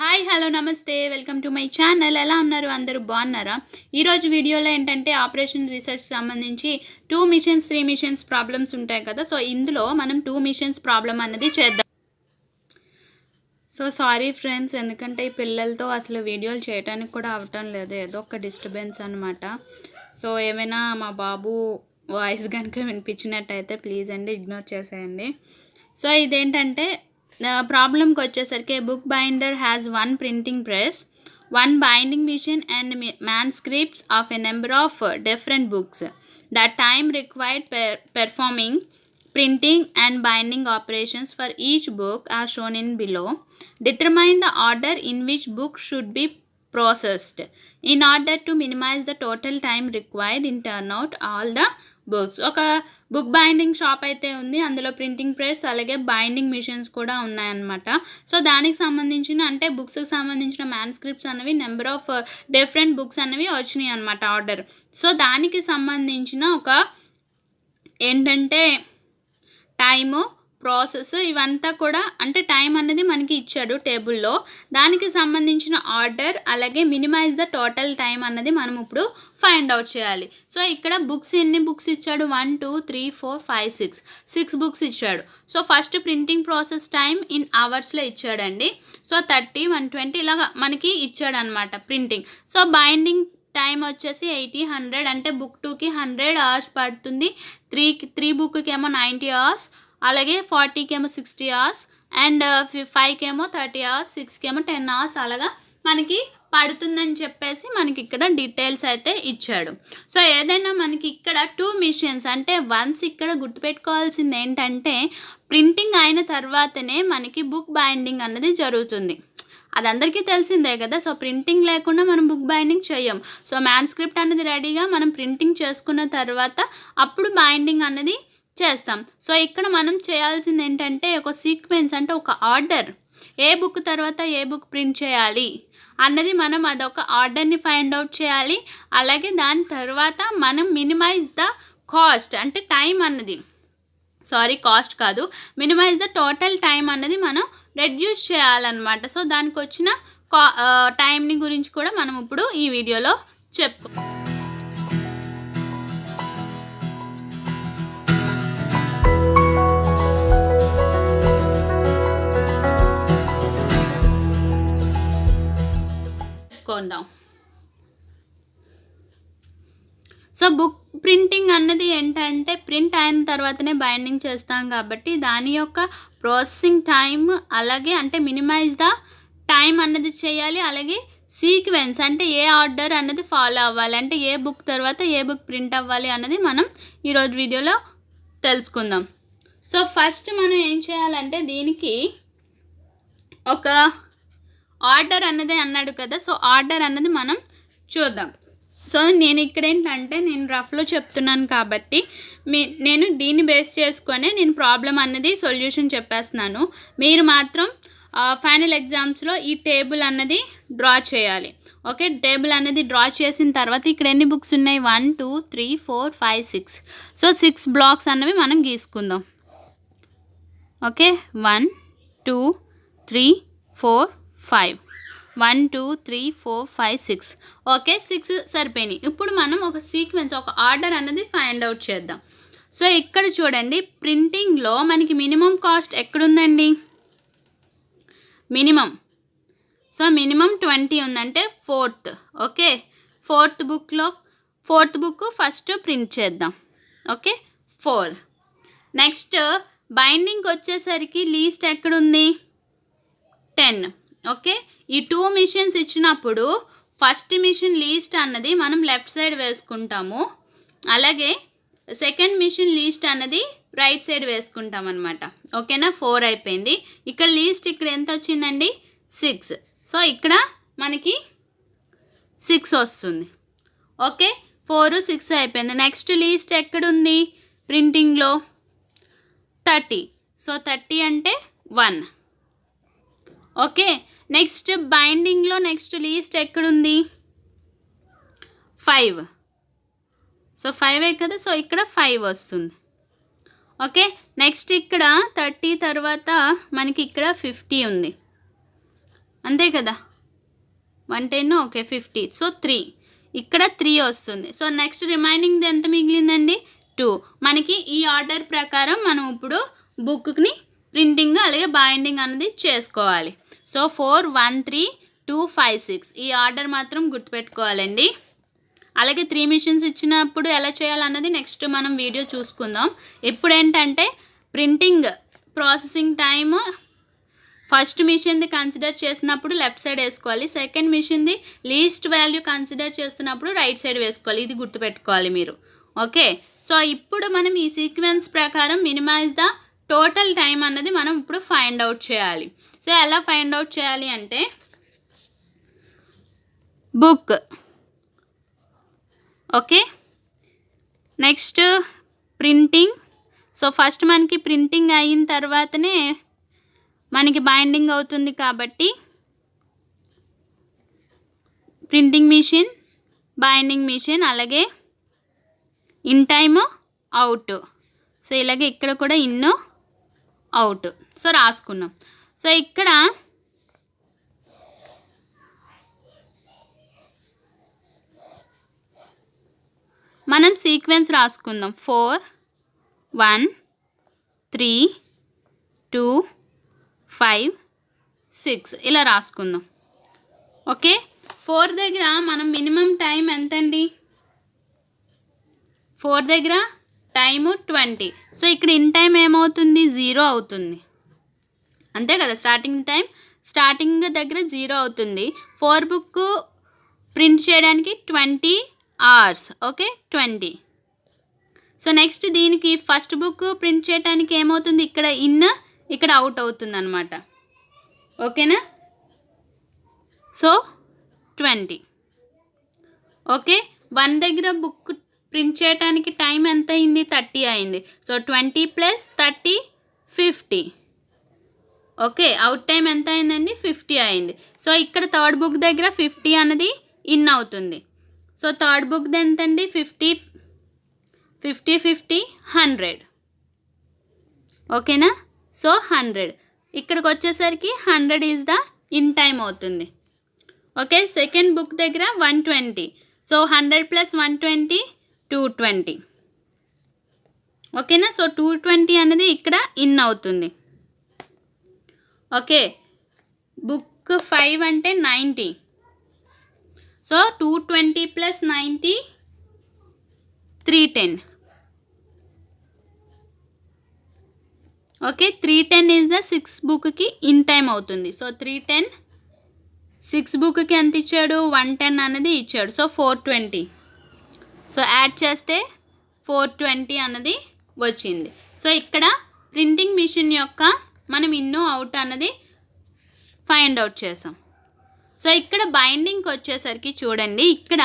Hi hello నమస్తే welcome to my channel. ఎలా ఉన్నారు? అందరూ బాగున్నారా? ఈరోజు వీడియోలో ఏంటంటే ఆపరేషన్ రీసెర్చ్ సంబంధించి 2 మిషన్స్ 3 మిషన్స్ ప్రాబ్లమ్స్ ఉంటాయి కదా. సో ఇందులో మనం 2 మిషన్స్ ప్రాబ్లం అనేది చేద్దాం. సో సారీ ఫ్రెండ్స్, ఎందుకంటే ఈ పిల్లలతో అసలు వీడియోలు చేయడానికి కూడా అవటం లేదు, ఏదో ఒక డిస్టర్బెన్స్ అనమాట. సో ఏమైనా మా బాబు వాయిస్ కనుక వినిపించినట్టయితే ప్లీజ్ అండి ఇగ్నోర్ చేసేయండి. సో ఇదేంటంటే ప్రాబ్లంకి వచ్చేసరికి book binder has 1 printing press, 1 binding machine and manuscripts of a number of different books. The time required performing printing and binding operations for each book are shown in below. Determine the order in which book should be processed in order to minimize the total time required in turn out all the books. ఒక book binding shop అయితే ఉంది, అందులో printing press అలాగే binding machines కూడా ఉన్నాయన్నమాట. So దానికి సంబంధించిన అంటే బుక్స్కి సంబంధించిన మ్యాన్స్క్రిప్ట్స్ అనేవి నెంబర్ ఆఫ్ డిఫరెంట్ బుక్స్ అనేవి వచ్చినాయి అనమాట ఆర్డర్. సో దానికి సంబంధించిన ఒక ఏంటంటే టైము ప్రాసెస్ ఇవంతా కూడా అంటే టైం అనేది మనకి ఇచ్చాడు టేబుల్లో, దానికి సంబంధించిన ఆర్డర్ అలాగే మినిమైజ్ ద టోటల్ టైం అన్నది మనం ఇప్పుడు ఫైండ్ అవుట్ చేయాలి. సో ఇక్కడ బుక్స్ ఎన్ని బుక్స్ ఇచ్చాడు? 1 2 3 4 5 6 బుక్స్ ఇచ్చాడు. So first printing process time in అవర్స్లో ఇచ్చాడండి. సో 30 120 ఇలాగా మనకి ఇచ్చాడు అనమాట ప్రింటింగ్. సో బైండింగ్ టైం వచ్చేసి 80 100 అంటే బుక్ 2కి 100 అవర్స్ పడుతుంది, 3 బుక్కి ఏమో 90 అవర్స్, అలాగే 40కి ఏమో 60 అవర్స్ అండ్ 5కి ఏమో 30 అవర్స్, 6కి ఏమో 10 అవర్స్ అలాగా మనకి పడుతుందని చెప్పేసి మనకి ఇక్కడ డీటెయిల్స్ అయితే ఇచ్చాడు. సో ఏదైనా మనకి ఇక్కడ 2 మిషన్స్ అంటే వన్స్ ఇక్కడ గుర్తుపెట్టుకోవాల్సింది ఏంటంటే ప్రింటింగ్ అయిన తర్వాతనే మనకి బుక్ బైండింగ్ అన్నది జరుగుతుంది. అది అందరికీ తెలిసిందే కదా. సో ప్రింటింగ్ లేకుండా మనం బుక్ బైండింగ్ చేయం. సో మ్యాన్స్క్రిప్ట్ అనేది రెడీగా మనం ప్రింటింగ్ చేసుకున్న తర్వాత అప్పుడు బైండింగ్ అన్నది చేస్తాం. సో ఇక్కడ మనం చేయాల్సింది ఏంటంటే ఒక సీక్వెన్స్ అంటే ఒక ఆర్డర్, ఏ బుక్ తర్వాత ఏ బుక్ ప్రింట్ చేయాలి అన్నది మనం అదొక ఆర్డర్ని ఫైండ్ అవుట్ చేయాలి. అలాగే దాని తర్వాత మనం మినిమైజ్ ద కాస్ట్ అంటే టైం అన్నది కాస్ట్ కాదు, మినిమైజ్ ద టోటల్ టైం అన్నది మనం రెడ్యూస్ చేయాలన్నమాట. సో దానికి వచ్చిన టైంని గురించి కూడా మనం ఇప్పుడు ఈ వీడియోలో చెప్పుకుందాం. సో బుక్ ప్రింటింగ్ అన్నది ఏంటంటే ప్రింట్ అయిన తర్వాతనే బైండింగ్ చేస్తాం కాబట్టి దాని యొక్క ప్రాసెసింగ్ టైం అలాగే అంటే మినిమైజ్ ద టైం అన్నది చేయాలి. అలాగే సీక్వెన్స్ అంటే ఏ ఆర్డర్ అన్నది ఫాలో అవ్వాలి, అంటే ఏ బుక్ తర్వాత ఏ బుక్ ప్రింట్ అవ్వాలి అన్నది మనం ఈరోజు వీడియోలో తెలుసుకుందాం. సో ఫస్ట్ మనం ఏం చేయాలంటే దీనికి ఒక ఆర్డర్ అన్నది అన్నాడు కదా. సో ఆర్డర్ అన్నది మనం చూద్దాం. సో నేను ఇక్కడ ఏంటంటే నేను రఫ్లో చెప్తున్నాను కాబట్టి నేను దీన్ని బేస్ చేసుకొని నేను ప్రాబ్లం అన్నది సొల్యూషన్ చెప్పేస్తున్నాను. మీరు మాత్రం ఫైనల్ ఎగ్జామ్స్లో ఈ టేబుల్ అన్నది డ్రా చేయాలి. ఓకే, టేబుల్ అనేది డ్రా చేసిన తర్వాత ఇక్కడ ఎన్ని బుక్స్ ఉన్నాయి? 1 2 3 4 5 6. సో 6 బ్లాక్స్ అన్నవి మనం గీసుకుందాం. ఓకే, 1 2 3 4 5 1 2 3 4 5 6. ఓకే, 6 సరిపోయినాయి. ఇప్పుడు మనం ఒక సీక్వెన్స్ ఒక ఆర్డర్ అన్నది ఫైండ్ అవుట్ చేద్దాం. సో ఇక్కడ చూడండి, ప్రింటింగ్లో మనకి మినిమం కాస్ట్ ఎక్కడుందండి? మినిమం. సో మినిమం 20 ఉందంటే 4th. Okay, 4th book first print చేద్దాం. ఓకే 4. నెక్స్ట్ బైండింగ్కి వచ్చేసరికి లీస్ట్ ఎక్కడుంది? 10. ఓకే, ఈ 2 మిషన్స్ ఇచ్చినప్పుడు ఫస్ట్ మిషన్ లీస్ట్ అన్నది మనం లెఫ్ట్ సైడ్ వేసుకుంటాము, అలాగే సెకండ్ మిషన్ లీస్ట్ అన్నది రైట్ సైడ్ వేసుకుంటాం అనమాట. ఓకేనా, 4 అయిపోయింది. ఇక్కడ లీస్ట్ ఇక్కడ ఎంత వచ్చిందండి? 6. సో ఇక్కడ మనకి 6 వస్తుంది. ఓకే, 4 6 అయిపోయింది. నెక్స్ట్ లీస్ట్ ఎక్కడుంది ప్రింటింగ్లో? 30. సో 30 అంటే 1. ఓకే, నెక్స్ట్ బైండింగ్లో నెక్స్ట్ లీస్ట్ ఎక్కడుంది? 5. సో 5 కదా. సో ఇక్కడ 5 వస్తుంది. ఓకే, నెక్స్ట్ ఇక్కడ 30 తర్వాత మనకి ఇక్కడ 50 ఉంది. అంతే కదా, 110 ఓకే 50, సో 3 ఇక్కడ 3 వస్తుంది. సో నెక్స్ట్ రిమైనింగ్ ఎంత మిగిలిందండి 2. మనకి ఈ ఆర్డర్ ప్రకారం మనం ఇప్పుడు బుక్ని ప్రింటింగ్ అలాగే బైండింగ్ అనేది చేసుకోవాలి. సో 4 1 3 2 5 6 ఈ ఆర్డర్ మాత్రం గుర్తుపెట్టుకోవాలండి. అలాగే 3 మిషన్స్ ఇచ్చినప్పుడు ఎలా చేయాలన్నది నెక్స్ట్ మనం వీడియో చూసుకుందాం. ఇప్పుడు ఏంటంటే ప్రింటింగ్ ప్రాసెసింగ్ టైము ఫస్ట్ మిషన్ది కన్సిడర్ చేసినప్పుడు లెఫ్ట్ సైడ్ వేసుకోవాలి, సెకండ్ మిషన్ది లీస్ట్ వాల్యూ కన్సిడర్ చేస్తున్నప్పుడు రైట్ సైడ్ వేసుకోవాలి. ఇది గుర్తుపెట్టుకోవాలి మీరు. ఓకే, సో ఇప్పుడు మనం ఈ సీక్వెన్స్ ప్రకారం మినిమైజ్ ద టోటల్ టైం అన్నది మనం ఇప్పుడు ఫైండ్ అవుట్ చేయాలి. సో ఎలా ఫైండ్ అవుట్ చేయాలి అంటే book, okay, next printing. So first మనకి ప్రింటింగ్ అయిన తర్వాతనే మనకి బైండింగ్ అవుతుంది కాబట్టి ప్రింటింగ్ మిషన్, బైండింగ్ మిషన్, అలాగే ఇన్ టైము, అవుట్. సో ఇలాగే ఇక్కడ కూడా ఇన్ అవుట్. సో రాసుకున్నాం. సో ఇక్కడ మనం సీక్వెన్స్ రాసుకుందాం. 4 1 3 2 5 6 ఇలా రాసుకుందాం. ఓకే, 4 దగ్గర మనం మినిమం టైం ఎంతండి, 4 దగ్గర టైము 20. సో ఇక్కడ ఇన్ టైం ఏమవుతుంది 0 అవుతుంది, అంతే కదా. స్టార్టింగ్ దగ్గర 0 అవుతుంది. 4 బుక్ ప్రింట్ చేయడానికి 20 hours. ఓకే 20. సో నెక్స్ట్ దీనికి ఫస్ట్ బుక్ ప్రింట్ చేయడానికి ఏమవుతుంది, ఇక్కడ ఇన్ ఇక్కడ అవుట్ అవుతుంది అనమాట. ఓకేనా, సో 20. ఓకే, 1 దగ్గర బుక్ ప్రింట్ చేయడానికి టైం ఎంత అయింది 30 అయింది. సో 20 + 30 50. ఓకే, అవుట్ టైం ఎంత అయిందండి 50 అయింది. సో ఇక్కడ థర్డ్ బుక్ దగ్గర 50 అన్నది ఇన్ అవుతుంది. సో థర్డ్ బుక్ ఎంతండి 50 50 50 100. ఓకేనా, సో 100 ఇక్కడికి వచ్చేసరికి 100 ఈజ్ ద ఇన్ టైం అవుతుంది. ఓకే, సెకండ్ బుక్ దగ్గర 120. సో 100 + 120 220. ఓకేనా, సో 220 అనేది ఇక్కడ ఇన్ అవుతుంది. ఓకే, బుక్ 5 అంటే 90. సో 220 + 90 310. ఓకే, 310 ఈజ్ ద 6 బుక్కి ఇన్ టైం అవుతుంది. సో 310 6 బుక్కి ఎంత ఇచ్చాడు 110 అనేది ఇచ్చాడు. సో 420. సో యాడ్ చేస్తే 420 అన్నది వచ్చింది. సో ఇక్కడ ప్రింటింగ్ మిషన్ యొక్క మనం ఇన్నో అవుట్ అన్నది ఫైండ్ అవుట్ చేసాం. సో ఇక్కడ బైండింగ్కి వచ్చేసరికి చూడండి, ఇక్కడ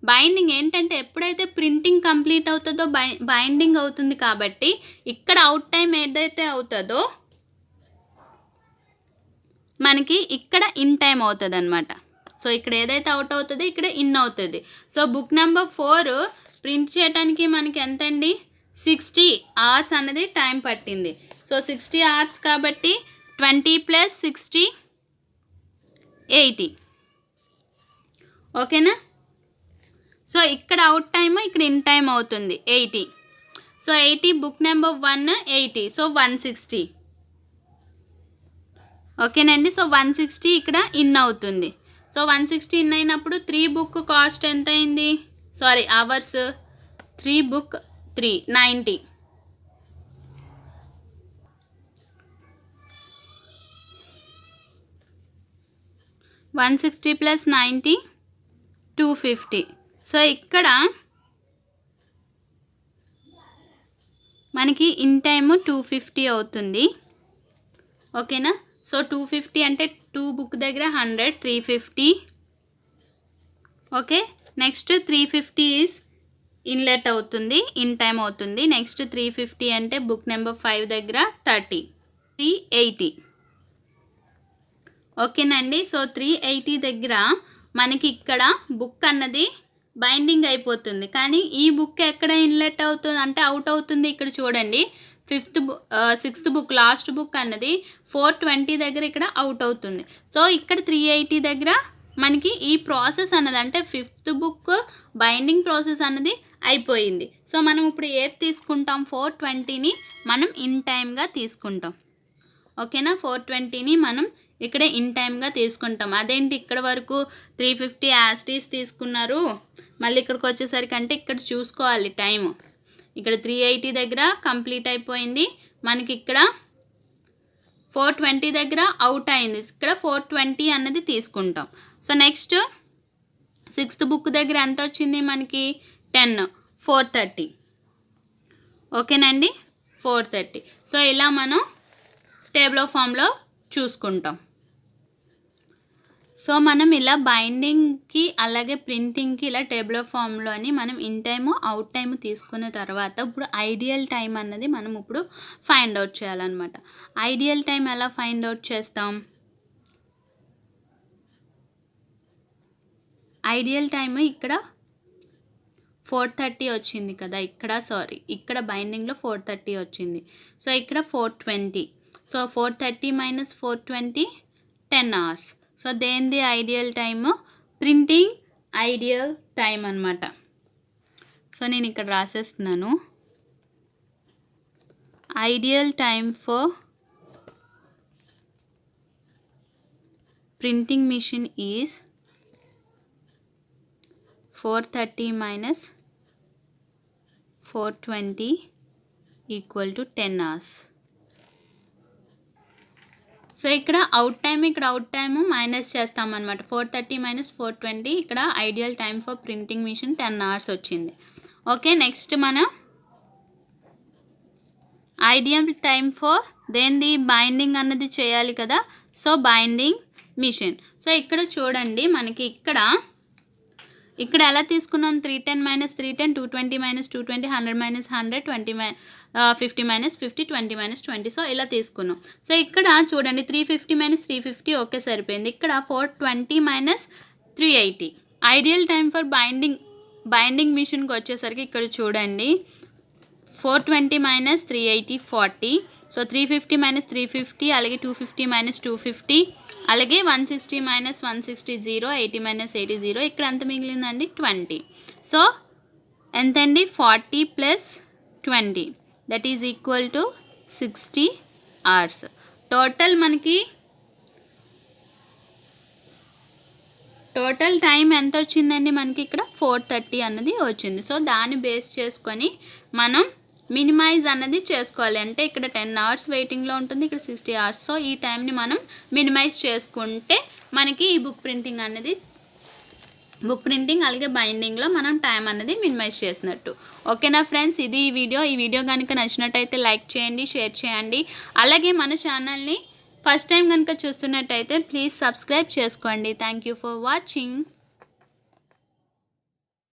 బైండింగ్ ఏంటంటే ఎప్పుడైతే ప్రింటింగ్ కంప్లీట్ అవుతుందో బైండింగ్ అవుతుంది కాబట్టి ఇక్కడ అవుట్ టైం ఏదైతే అవుతుందో మనకి ఇక్కడ ఇన్ టైం అవుతుంది అనమాట. సో ఇక్కడ ఏదైతే అవుట్ అవుతుందో ఇక్కడ ఇన్ అవుతుంది. సో బుక్ నెంబర్ 4 ప్రింట్ చేయడానికి మనకి ఎంతండి 60 hours అన్నది టైం పట్టింది. సో 60 hours కాబట్టి 20 + 60 80. ఓకేనా, సో ఇక్కడ అవుట్ టైము ఇక్కడ ఇన్ టైం అవుతుంది 80. So 80 book number 1 80. సో 160. ఓకేనండి, సో 160 ఇక్కడ ఇన్ అవుతుంది. సో 160 ఇన్ అయినప్పుడు 3 బుక్ కాస్ట్ ఎంత అయింది, సారీ అవర్స్ 3 బుక్ 3 90. (160 + 90) 250. సో ఇక్కడ మనకి ఇన్ టైము 250 అవుతుంది. ఓకేనా, సో 250 అంటే 2 బుక్ దగ్గర 100 350. ఓకే, నెక్స్ట్ 350 ఈజ్ ఇన్లెట్ అవుతుంది, ఇన్ టైం అవుతుంది. నెక్స్ట్ 350 అంటే బుక్ నెంబర్ 5 దగ్గర 30 380. ఓకేనండి, సో 380 దగ్గర మనకి ఇక్కడ బుక్ అన్నది బైండింగ్ అయిపోతుంది. కానీ ఈ బుక్ ఎక్కడ ఇన్లెట్ అవుతుంది అంటే అవుట్ అవుతుంది. ఇక్కడ చూడండి సిక్స్త్ బుక్ లాస్ట్ బుక్ అన్నది 420 దగ్గర ఇక్కడ అవుట్ అవుతుంది. సో ఇక్కడ 380 దగ్గర మనకి ఈ ప్రాసెస్ అన్నది అంటే 5th బుక్ బైండింగ్ ప్రాసెస్ అన్నది అయిపోయింది. సో మనం ఇప్పుడు ఏది తీసుకుంటాం, 420ని మనం ఇన్ టైమ్గా తీసుకుంటాం. ఓకేనా, 420ని మనం ఇక్కడ ఇన్ టైమ్గా తీసుకుంటాం. అదేంటి ఇక్కడ వరకు 350 యాస్టీస్ తీసుకున్నారు, మళ్ళీ ఇక్కడికి వచ్చేసరికి అంటే ఇక్కడ చూసుకోవాలి టైము. ఇక్కడ 380 దగ్గర కంప్లీట్ అయిపోయింది, మనకి ఇక్కడ 420 దగ్గర అవుట్ అయింది. ఇక్కడ 420 అన్నది తీసుకుంటాం. సో నెక్స్ట్ 6th బుక్ దగ్గర ఎంత వచ్చింది మనకి 10, 430. ఓకేనండి, 430. సో ఇలా మనం టేబుల్ ఆఫ్ ఫామ్లో చూసుకుంటాం. సో మనం ఇలా బైండింగ్కి అలాగే ప్రింటింగ్కి ఇలా టేబుల్ ఆఫ్ ఫామ్లోని మనం ఇన్ టైము అవుట్ టైము తీసుకున్న తర్వాత ఇప్పుడు ఐడియల్ టైం అన్నది మనం ఇప్పుడు ఫైండ్ అవుట్ చేయాలన్నమాట. ఐడియల్ టైం ఎలా ఫైండ్ అవుట్ చేస్తాం, ఐడియల్ టైము ఇక్కడ 430 వచ్చింది కదా, ఇక్కడ బైండింగ్లో 430 వచ్చింది. సో ఇక్కడ 420. So 430 minus 420 10 hours. సో దేనిది ideal time, printing ideal time అనమాట. సో నేను ఇక్కడ రాసేస్తున్నాను, ideal time for printing machine is 430 minus 420 equal to 10 hours. So ఇక్కడ అవుట్ టైము మైనస్ చేస్తామన్నమాట. 430 minus 420 ఇక్కడ ideal time for printing machine 10 hours వచ్చింది. Okay, next మనం ఐడియల్ టైం ఫర్ దేనిది బైండింగ్ అన్నది చేయాలి కదా, సో బైండింగ్ మిషన్. సో ఇక్కడ చూడండి మనకి ఇక్కడ ఎలా తీసుకున్నాం, 310 minus 310, 220 minus 220, 100 minus 100, 50 minus 50, 20 minus 20. So ఇలా తీసుకున్నాం. సో ఇక్కడ చూడండి 350 minus 350 ఓకే సరిపోయింది. ఇక్కడ 420 minus 380 ideal time for binding మిషన్కి వచ్చేసరికి ఇక్కడ చూడండి 420 minus 380 40. సో 350 minus 350 అలాగే 250 minus 250 అలాగే 160 minus 160 0, 80 minus 80 0. ఇక్కడ ఎంత మిగిలిందండి 20. సో ఎంతండి 40 plus 20 that is equal to 60 hours. Total time ఎంత వచ్చిందండి మనకి ఇక్కడ 430 అన్నది వచ్చింది. సో దాన్ని బేస్ చేసుకొని మనం మినిమైజ్ అన్నది చేసుకోవాలి. అంటే ఇక్కడ 10 hours వెయిటింగ్లో ఉంటుంది, ఇక్కడ 60 hours. సో ఈ టైంని మనం మినిమైజ్ చేసుకుంటే మనకి ఈ బుక్ ప్రింటింగ్ అలాగే బైండింగ్లో మనం టైం అన్నది మినిమైజ్ చేసినట్టు. ఓకేనా ఫ్రెండ్స్, ఇది ఈ వీడియో కనుక నచ్చినట్టయితే లైక్ చేయండి, షేర్ చేయండి. అలాగే మన ఛానల్ని ఫస్ట్ టైం కనుక చూస్తున్నట్టయితే ప్లీజ్ సబ్స్క్రైబ్ చేసుకోండి. Thank you for watching.